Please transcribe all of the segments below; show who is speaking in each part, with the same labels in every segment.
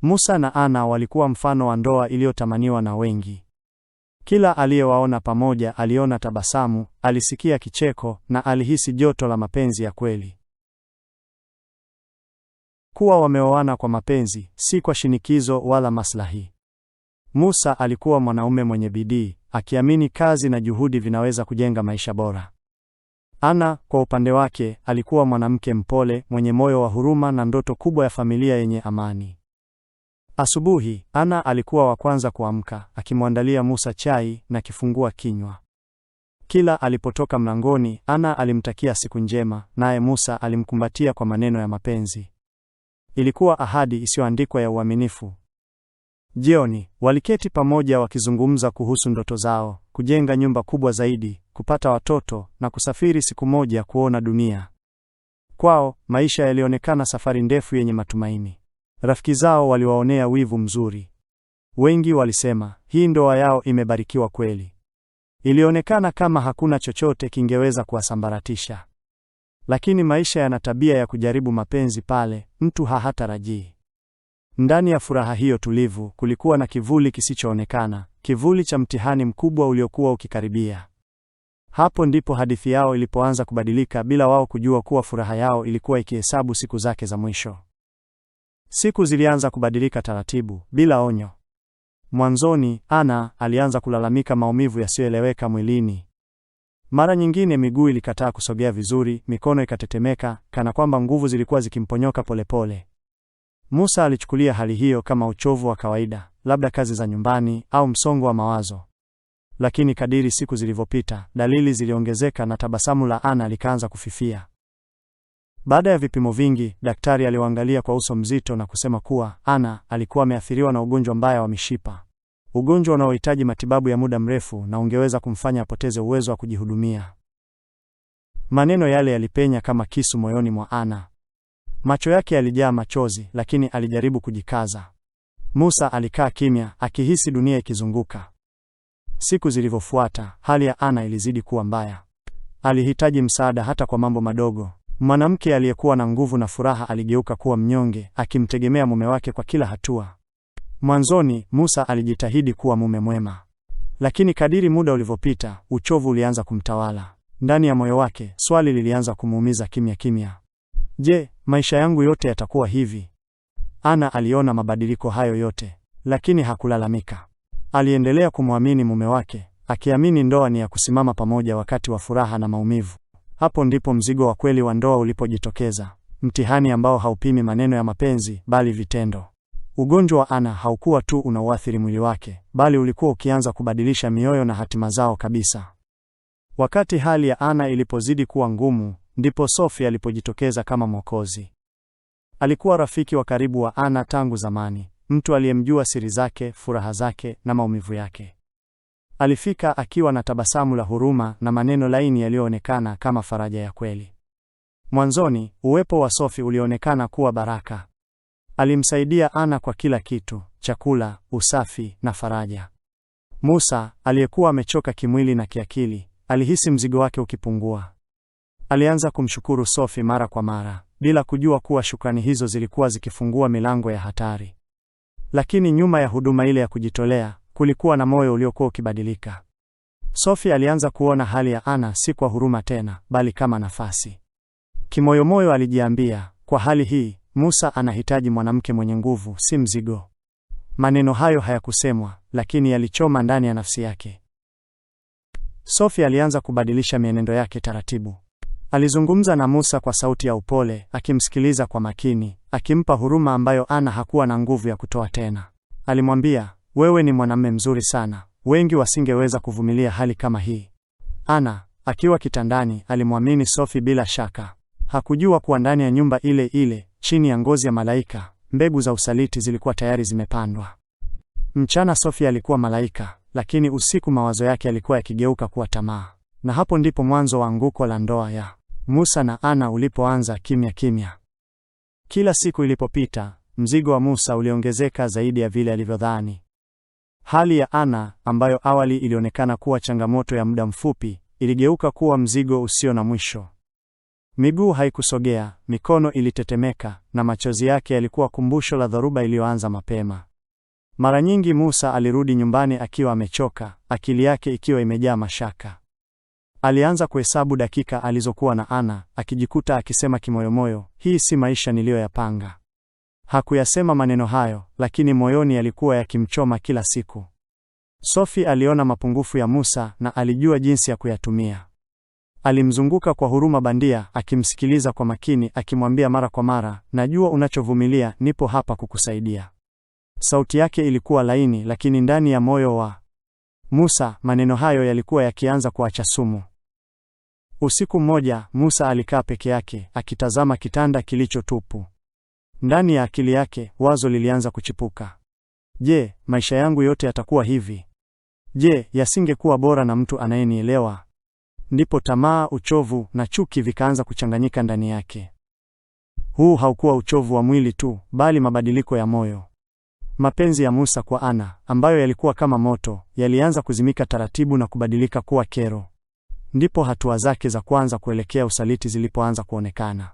Speaker 1: Musa na Ana walikuwa mfano wa ndoa iliyotamaniwa na wengi. Kila aliyewaona pamoja aliona tabasamu, alisikia kicheko na alihisi joto la mapenzi ya kweli. Kuwa wameoana kwa mapenzi, si kwa shinikizo wala maslahi. Musa alikuwa mwanaume mwenye bidii, akiamini kazi na juhudi vinaweza kujenga maisha bora. Ana, kwa upande wake, alikuwa mwanamke mpole, mwenye moyo wa huruma na ndoto kubwa ya familia yenye amani. Asubuhi, Ana alikuwa wa kwanza kuamka, akimwandalia Musa chai na kifungua kinywa. Kila alipotoka mlangoni, Ana alimtakia siku njema, naye Musa alimkumbatia kwa maneno ya mapenzi. Ilikuwa ahadi isiyoandikwa ya uaminifu. Jioni, waliketi pamoja wakizungumza kuhusu ndoto zao, kujenga nyumba kubwa zaidi, kupata watoto na kusafiri siku moja kuona dunia. Kwao, maisha yalionekana safari ndefu yenye matumaini. Rafiki zao waliwaonea wivu mzuri. Wengi walisema, hii ndoa yao imebarikiwa kweli. Ilionekana kama hakuna chochote kingeweza kuwasambaratisha. Lakini maisha yana tabia ya kujaribu mapenzi pale mtu hatarajii. Ndani ya furaha hiyo tulivu, kulikuwa na kivuli kisichoonekana, kivuli cha mtihani mkubwa uliokuwa ukikaribia. Hapo ndipo hadithi yao ilipoanza kubadilika bila wao kujua kuwa furaha yao ilikuwa ikihesabu siku zake za mwisho. Siku zilianza kubadilika taratibu, bila onyo. Mwanzoni, Ana alianza kulalamika maumivu yasiyoeleweka mwilini. Mara nyingine miguu ilikataa kusogea vizuri, mikono ikatetemeka, kana kwamba nguvu zilikuwa zikimponyoka polepole. Musa alichukulia hali hiyo kama uchovu wa kawaida, labda kazi za nyumbani au msongo wa mawazo. Lakini kadiri siku zilivyopita, dalili ziliongezeka na tabasamu la Ana likaanza kufifia. Baada ya vipimo vingi, daktari aliwaangalia kwa uso mzito na kusema kuwa Ana alikuwa ameathiriwa na ugonjwa mbaya wa mishipa. Ugonjwa unaohitaji matibabu ya muda mrefu na ungeweza kumfanya apoteze uwezo wa kujihudumia. Maneno yale yalipenya kama kisu moyoni mwa Ana. Macho yake yalijaa machozi, lakini alijaribu kujikaza. Musa alikaa kimya, akihisi dunia ikizunguka. Siku zilivyofuata, hali ya Ana ilizidi kuwa mbaya. Alihitaji msaada hata kwa mambo madogo. Mwanamke aliyekuwa na nguvu na furaha aligeuka kuwa mnyonge, akimtegemea mume wake kwa kila hatua. Mwanzoni, Musa alijitahidi kuwa mume mwema. Lakini kadiri muda ulivyopita, uchovu ulianza kumtawala. Ndani ya moyo wake, swali lilianza kumuumiza kimya kimya. Je, maisha yangu yote yatakuwa hivi? Ana aliona mabadiliko hayo yote, lakini hakulalamika. Aliendelea kumwamini mume wake, akiamini ndoa ni ya kusimama pamoja wakati wa furaha na maumivu. Hapo ndipo mzigo wa kweli wa ndoa ulipojitokeza, mtihani ambao haupimi maneno ya mapenzi, bali vitendo. Ugonjwa wa Ana haukuwa tu unauathiri mwili wake, bali ulikuwa ukianza kubadilisha mioyo na hatima zao kabisa. Wakati hali ya Ana ilipozidi kuwa ngumu, ndipo Sophie alipojitokeza kama mwokozi. Alikuwa rafiki wa karibu wa Ana tangu zamani, mtu aliyemjua siri zake, furaha zake na maumivu yake. Alifika akiwa na tabasamu la huruma na maneno laini yaliyoonekana kama faraja ya kweli. Mwanzoni, uwepo wa Sophie ulionekana kuwa baraka. Alimsaidia Ana kwa kila kitu, chakula, usafi na faraja. Musa, aliyekuwa amechoka kimwili na kiakili, alihisi mzigo wake ukipungua. Alianza kumshukuru Sophie mara kwa mara, bila kujua kuwa shukrani hizo zilikuwa zikifungua milango ya hatari. Lakini nyuma ya huduma ile ya kujitolea, kulikuwa na moyo uliokuwa ukibadilika. Sophie alianza kuona hali ya Ana si kwa huruma tena, bali kama nafasi. Kimoyomoyo alijiambia, kwa hali hii, Musa anahitaji mwanamke mwenye nguvu, si mzigo. Maneno hayo hayakusemwa, lakini yalichoma ndani ya nafsi yake. Sophie alianza kubadilisha mienendo yake taratibu. Alizungumza na Musa kwa sauti ya upole, akimsikiliza kwa makini, akimpa huruma ambayo Ana hakuwa na nguvu ya kutoa tena. Alimwambia, wewe ni mwanamume mzuri sana, wengi wasingeweza kuvumilia hali kama hii. Ana, akiwa kitandani, alimwamini Sophie bila shaka. Hakujua kuwa ndani ya nyumba ile ile, chini ya ngozi ya malaika, mbegu za usaliti zilikuwa tayari zimepandwa. Mchana Sophie alikuwa malaika, lakini usiku mawazo yake yalikuwa yakigeuka kuwa tamaa. Na hapo ndipo mwanzo wa anguko la ndoa ya Musa na Ana ulipoanza kimya kimya. Kila siku ilipopita, mzigo wa Musa uliongezeka zaidi ya vile alivyodhani. Hali ya Ana, ambayo awali ilionekana kuwa changamoto ya muda mfupi, iligeuka kuwa mzigo usio na mwisho. Miguu haikusogea, mikono ilitetemeka, na machozi yake yalikuwa kumbusho la dhoruba iliyoanza mapema. Mara nyingi Musa alirudi nyumbani akiwa amechoka, akili yake ikiwa imejaa mashaka. Alianza kuhesabu dakika alizokuwa na Ana, akijikuta akisema kimoyomoyo, hii si maisha niliyoyapanga. Hakuyasema maneno hayo, lakini moyoni yalikuwa yakimchoma kila siku. Sophie aliona mapungufu ya Musa na alijua jinsi ya kuyatumia. Alimzunguka kwa huruma bandia, akimsikiliza kwa makini, akimwambia mara kwa mara, najua unachovumilia, nipo hapa kukusaidia. Sauti yake ilikuwa laini, lakini ndani ya moyo wa Musa maneno hayo yalikuwa yakianza kuacha sumu. Usiku mmoja, Musa alikaa peke yake, akitazama kitanda kilicho tupu. Ndani ya akili yake, wazo lilianza kuchipuka. Je, maisha yangu yote yatakuwa hivi? Je, yasingekuwa bora na mtu anayenielewa? Ndipo tamaa, uchovu na chuki vikaanza kuchanganyika ndani yake. Huu haukuwa uchovu wa mwili tu, bali mabadiliko ya moyo. Mapenzi ya Musa kwa Ana, ambayo yalikuwa kama moto, yalianza kuzimika taratibu na kubadilika kuwa kero. Ndipo hatua zake za kwanza kuelekea usaliti zilipoanza kuonekana.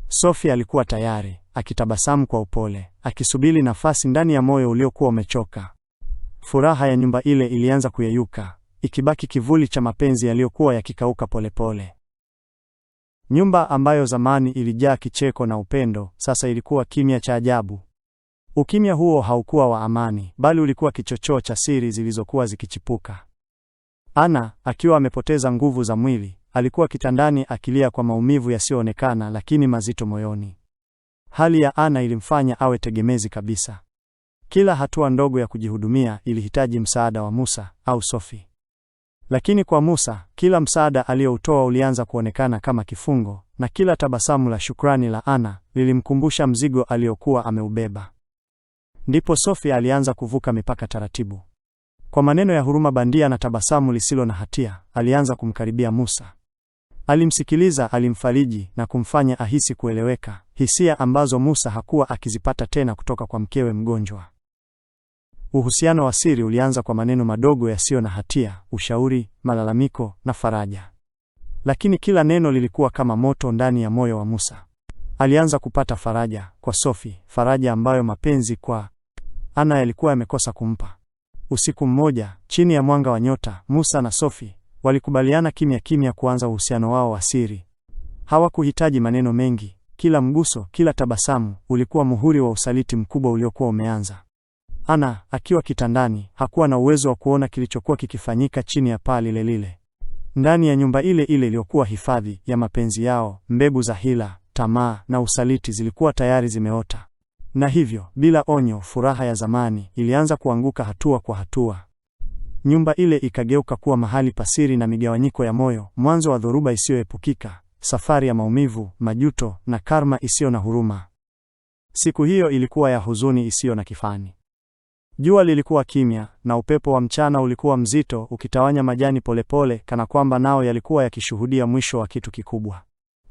Speaker 1: Sophie alikuwa tayari, akitabasamu kwa upole, akisubiri nafasi ndani ya moyo uliokuwa umechoka. Furaha ya nyumba ile ilianza kuyeyuka, ikibaki kivuli cha mapenzi yaliyokuwa yakikauka polepole. Nyumba ambayo zamani ilijaa kicheko na upendo, sasa ilikuwa kimya cha ajabu. Ukimya huo haukuwa wa amani, bali ulikuwa kichochoo cha siri zilizokuwa zikichipuka. Ana, akiwa amepoteza nguvu za mwili, alikuwa kitandani akilia kwa maumivu yasiyoonekana lakini mazito moyoni. Hali ya Ana ilimfanya awe tegemezi kabisa. Kila hatua ndogo ya kujihudumia ilihitaji msaada wa Musa au Sophie. Lakini kwa Musa, kila msaada aliyoutoa ulianza kuonekana kama kifungo, na kila tabasamu la shukrani la Ana lilimkumbusha mzigo aliokuwa ameubeba. Ndipo Sophie alianza kuvuka mipaka taratibu. Kwa maneno ya huruma bandia na tabasamu lisilo na hatia, alianza kumkaribia Musa. Alimsikiliza, alimfariji na kumfanya ahisi kueleweka, hisia ambazo Musa hakuwa akizipata tena kutoka kwa mkewe mgonjwa. Uhusiano wa siri ulianza kwa maneno madogo yasiyo na hatia, ushauri, malalamiko na faraja. Lakini kila neno lilikuwa kama moto ndani ya moyo wa Musa. Alianza kupata faraja kwa Sophie, faraja ambayo mapenzi kwa Ana yalikuwa yamekosa kumpa. Usiku mmoja, chini ya mwanga wa nyota, Musa na Sophie walikubaliana kimya kimya kuanza uhusiano wao wa siri. Hawakuhitaji maneno mengi, kila mguso, kila tabasamu ulikuwa muhuri wa usaliti mkubwa uliokuwa umeanza. Ana, akiwa kitandani, hakuwa na uwezo wa kuona kilichokuwa kikifanyika chini ya paa lile lile. Ndani ya nyumba ile ile iliyokuwa hifadhi ya mapenzi yao, mbegu za hila, tamaa na usaliti zilikuwa tayari zimeota. Na hivyo, bila onyo, furaha ya zamani ilianza kuanguka hatua kwa hatua. Nyumba ile ikageuka kuwa mahali pasiri na migawanyiko ya moyo, mwanzo wa dhoruba isiyoepukika, safari ya maumivu, majuto na karma isiyo na huruma. Siku hiyo ilikuwa ya huzuni isiyo na kifani. Jua lilikuwa kimya na upepo wa mchana ulikuwa mzito, ukitawanya majani polepole, kana kwamba nao yalikuwa yakishuhudia mwisho wa kitu kikubwa.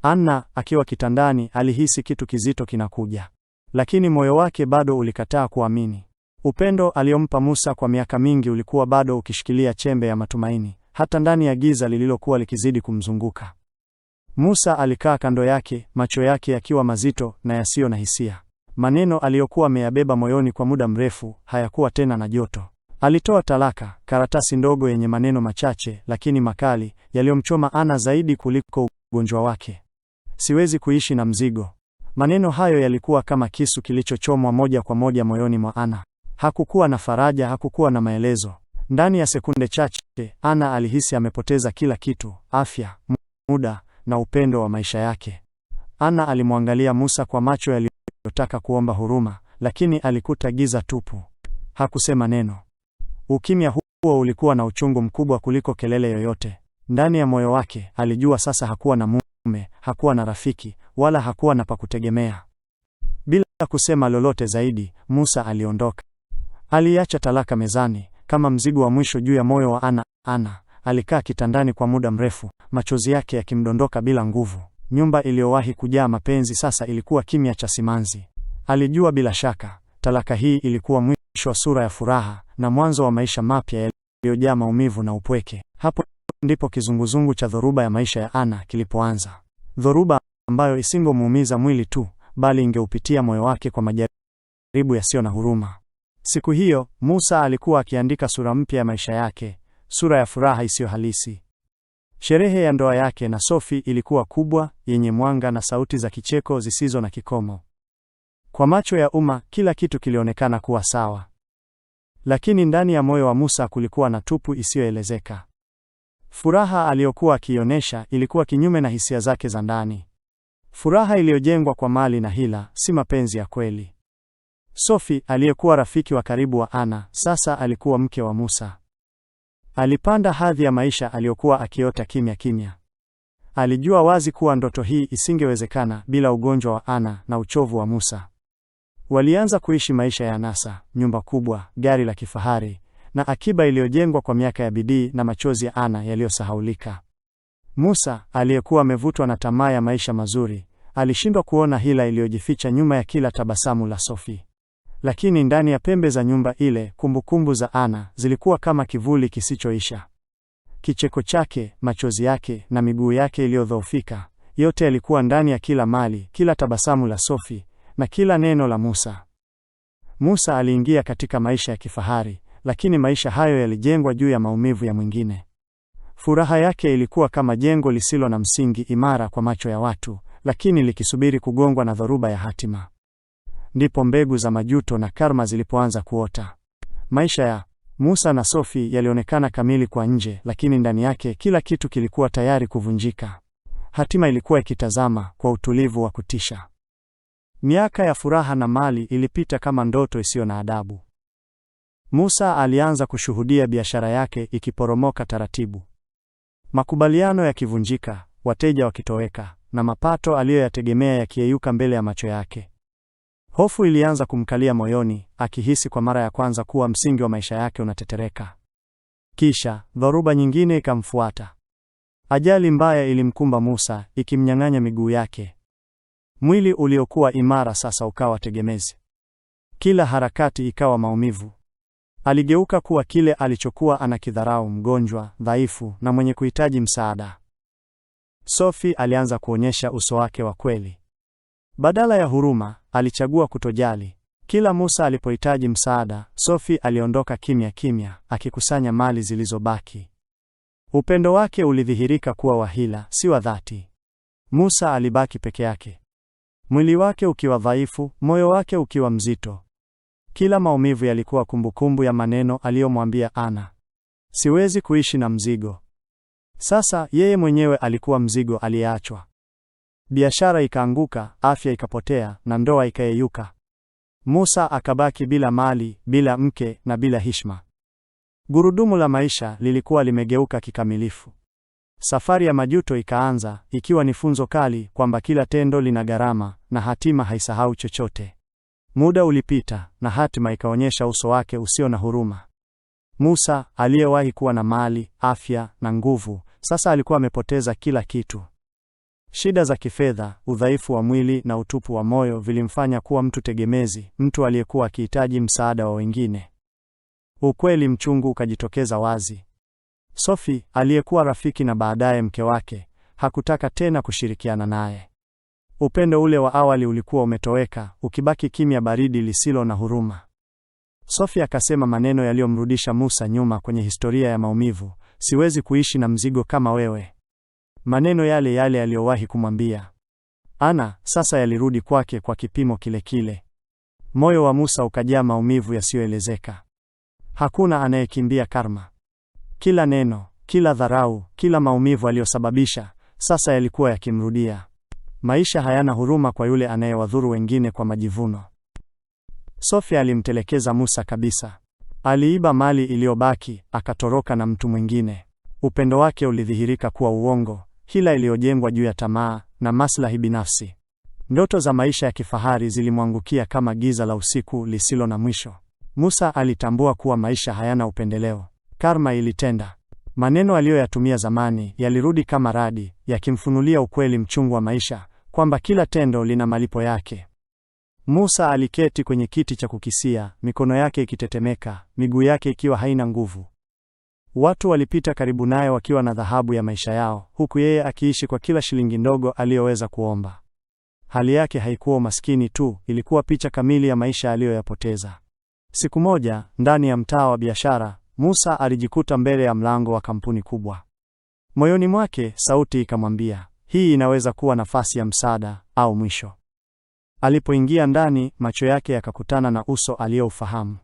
Speaker 1: Anna, akiwa kitandani, alihisi kitu kizito kinakuja. Lakini moyo wake bado ulikataa kuamini. Upendo aliompa Musa kwa miaka mingi ulikuwa bado ukishikilia chembe ya matumaini, hata ndani ya giza lililokuwa likizidi kumzunguka. Musa alikaa kando yake, macho yake yakiwa mazito na yasiyo na hisia. Maneno aliyokuwa ameyabeba moyoni kwa muda mrefu hayakuwa tena na joto. Alitoa talaka, karatasi ndogo yenye maneno machache lakini makali, yaliyomchoma Ana zaidi kuliko ugonjwa wake. Siwezi kuishi na mzigo. Maneno hayo yalikuwa kama kisu kilichochomwa moja kwa moja moyoni mwa Ana. Hakukuwa na faraja, hakukuwa na maelezo. Ndani ya sekunde chache, Ana alihisi amepoteza kila kitu: afya, muda na upendo wa maisha yake. Ana alimwangalia Musa kwa macho yaliyotaka kuomba huruma, lakini alikuta giza tupu. Hakusema neno. Ukimya huo ulikuwa na uchungu mkubwa kuliko kelele yoyote. Ndani ya moyo wake, alijua sasa hakuwa na mume, hakuwa na rafiki, wala hakuwa na pakutegemea. Bila kusema lolote zaidi, Musa aliondoka. Aliacha talaka mezani, kama mzigo wa mwisho juu ya moyo wa Ana. Ana alikaa kitandani kwa muda mrefu, machozi yake yakimdondoka bila nguvu. Nyumba iliyowahi kujaa mapenzi sasa ilikuwa kimya cha simanzi. Alijua bila shaka, talaka hii ilikuwa mwisho wa sura ya furaha na mwanzo wa maisha mapya yaliyojaa maumivu na upweke. Hapo ndipo kizunguzungu cha dhoruba ya maisha ya Ana kilipoanza. Dhoruba ambayo isingemuumiza mwili tu, bali ingeupitia moyo wake kwa majaribu yasiyo na huruma. Siku hiyo, Musa alikuwa akiandika sura mpya ya maisha yake, sura ya furaha isiyo halisi. Sherehe ya ndoa yake na Sophie ilikuwa kubwa, yenye mwanga na sauti za kicheko zisizo na kikomo. Kwa macho ya umma, kila kitu kilionekana kuwa sawa. Lakini ndani ya moyo wa Musa kulikuwa na tupu isiyoelezeka. Furaha aliyokuwa akionyesha ilikuwa kinyume na hisia zake za ndani. Furaha iliyojengwa kwa mali na hila, si mapenzi ya kweli. Sophie, aliyekuwa rafiki wa karibu wa Ana, sasa alikuwa mke wa Musa. Alipanda hadhi ya maisha aliyokuwa akiota kimya kimya. Alijua wazi kuwa ndoto hii isingewezekana bila ugonjwa wa Ana na uchovu wa Musa. Walianza kuishi maisha ya anasa, nyumba kubwa, gari la kifahari, na akiba iliyojengwa kwa miaka ya bidii na machozi ya Ana yaliyosahaulika. Musa, aliyekuwa amevutwa na tamaa ya maisha mazuri, alishindwa kuona hila iliyojificha nyuma ya kila tabasamu la Sophie. Lakini ndani ya pembe za nyumba ile, kumbukumbu za Ana zilikuwa kama kivuli kisichoisha. Kicheko chake, machozi yake na miguu yake iliyodhoofika, yote yalikuwa ndani ya kila mali, kila tabasamu la Sophie na kila neno la Musa. Musa aliingia katika maisha ya kifahari, lakini maisha hayo yalijengwa juu ya maumivu ya mwingine. Furaha yake ilikuwa kama jengo lisilo na msingi, imara kwa macho ya watu, lakini likisubiri kugongwa na dhoruba ya hatima. Ndipo mbegu za majuto na karma zilipoanza kuota. Maisha ya Musa na Sophie yalionekana kamili kwa nje, lakini ndani yake kila kitu kilikuwa tayari kuvunjika. Hatima ilikuwa ikitazama kwa utulivu wa kutisha. Miaka ya furaha na mali ilipita kama ndoto isiyo na adabu. Musa alianza kushuhudia biashara yake ikiporomoka taratibu. Makubaliano yakivunjika, wateja wakitoweka, na mapato aliyoyategemea yakiyeyuka mbele ya macho yake. Hofu ilianza kumkalia moyoni, akihisi kwa mara ya kwanza kuwa msingi wa maisha yake unatetereka. Kisha, dhoruba nyingine ikamfuata. Ajali mbaya ilimkumba Musa, ikimnyang'anya miguu yake. Mwili uliokuwa imara sasa ukawa tegemezi. Kila harakati ikawa maumivu. Aligeuka kuwa kile alichokuwa anakidharau, mgonjwa, dhaifu na mwenye kuhitaji msaada. Sophie alianza kuonyesha uso wake wa kweli. Badala ya huruma, alichagua kutojali. Kila Musa alipohitaji msaada, Sophie aliondoka kimya kimya, akikusanya mali zilizobaki. Upendo wake ulidhihirika kuwa wa hila, si wa dhati. Musa alibaki peke yake. Mwili wake ukiwa dhaifu, moyo wake ukiwa mzito. Kila maumivu yalikuwa kumbukumbu ya maneno aliyomwambia Ana. Siwezi kuishi na mzigo. Sasa yeye mwenyewe alikuwa mzigo aliyeachwa. Biashara ikaanguka, afya ikapotea na ndoa ikayeyuka. Musa akabaki bila mali, bila mke na bila heshima. Gurudumu la maisha lilikuwa limegeuka kikamilifu. Safari ya majuto ikaanza, ikiwa ni funzo kali kwamba kila tendo lina gharama na hatima haisahau chochote. Muda ulipita na hatima ikaonyesha uso wake usio na huruma. Musa, aliyewahi kuwa na mali, afya na nguvu, sasa alikuwa amepoteza kila kitu. Shida za kifedha, udhaifu wa mwili na utupu wa moyo vilimfanya kuwa mtu tegemezi, mtu aliyekuwa akihitaji msaada wa wengine. Ukweli mchungu ukajitokeza wazi. Sophie, aliyekuwa rafiki na baadaye mke wake, hakutaka tena kushirikiana naye. Upendo ule wa awali ulikuwa umetoweka, ukibaki kimya baridi lisilo na huruma. Sophie akasema maneno yaliyomrudisha Musa nyuma kwenye historia ya maumivu, siwezi kuishi na mzigo kama wewe. Maneno yale yale aliyowahi kumwambia Ana, sasa yalirudi kwake kwa kipimo kile kile. Moyo wa Musa ukajaa maumivu yasiyoelezeka. Hakuna anayekimbia karma. Kila neno, kila dharau, kila maumivu aliyosababisha, sasa yalikuwa yakimrudia. Maisha hayana huruma kwa yule anayewadhuru wengine kwa majivuno. Sophie alimtelekeza Musa kabisa. Aliiba mali iliyobaki, akatoroka na mtu mwingine. Upendo wake ulidhihirika kuwa uongo, hila iliyojengwa juu ya tamaa na maslahi binafsi. Ndoto za maisha ya kifahari zilimwangukia kama giza la usiku lisilo na mwisho. Musa alitambua kuwa maisha hayana upendeleo. Karma ilitenda. Maneno aliyoyatumia zamani yalirudi kama radi, yakimfunulia ukweli mchungu wa maisha, kwamba kila tendo lina malipo yake. Musa aliketi kwenye kiti cha kukisia, mikono yake ikitetemeka, miguu yake ikiwa haina nguvu. Watu walipita karibu naye wakiwa na dhahabu ya maisha yao, huku yeye akiishi kwa kila shilingi ndogo aliyoweza kuomba. hali yake haikuwa umaskini tu, ilikuwa picha kamili ya maisha aliyoyapoteza. Siku moja, ndani ya mtaa wa biashara, Musa alijikuta mbele ya mlango wa kampuni kubwa. Moyoni mwake, sauti ikamwambia, hii inaweza kuwa nafasi ya msaada au mwisho. Alipoingia ndani, macho yake yakakutana na uso aliyoufahamu.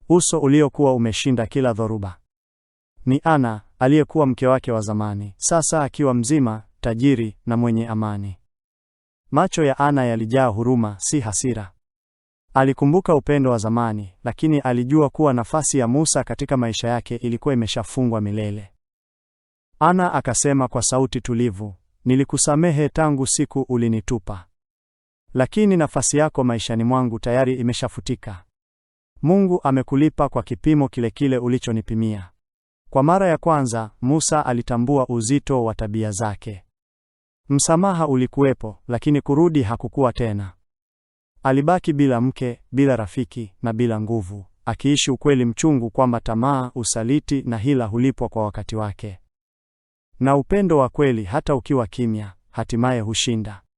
Speaker 1: Uso uliokuwa umeshinda kila dhoruba. Ni Ana, aliyekuwa mke wake wa zamani, sasa akiwa mzima, tajiri na mwenye amani. Macho ya Ana yalijaa huruma, si hasira. Alikumbuka upendo wa zamani, lakini alijua kuwa nafasi ya Musa katika maisha yake ilikuwa imeshafungwa milele. Ana akasema kwa sauti tulivu, nilikusamehe tangu siku ulinitupa. Lakini nafasi yako maishani mwangu tayari imeshafutika. Mungu amekulipa kwa kipimo kile kile ulichonipimia. Kwa mara ya kwanza, Musa alitambua uzito wa tabia zake. Msamaha ulikuwepo, lakini kurudi hakukuwa tena. Alibaki bila mke, bila rafiki na bila nguvu, akiishi ukweli mchungu kwamba tamaa, usaliti na hila hulipwa kwa wakati wake. Na upendo wa kweli, hata ukiwa kimya, hatimaye hushinda.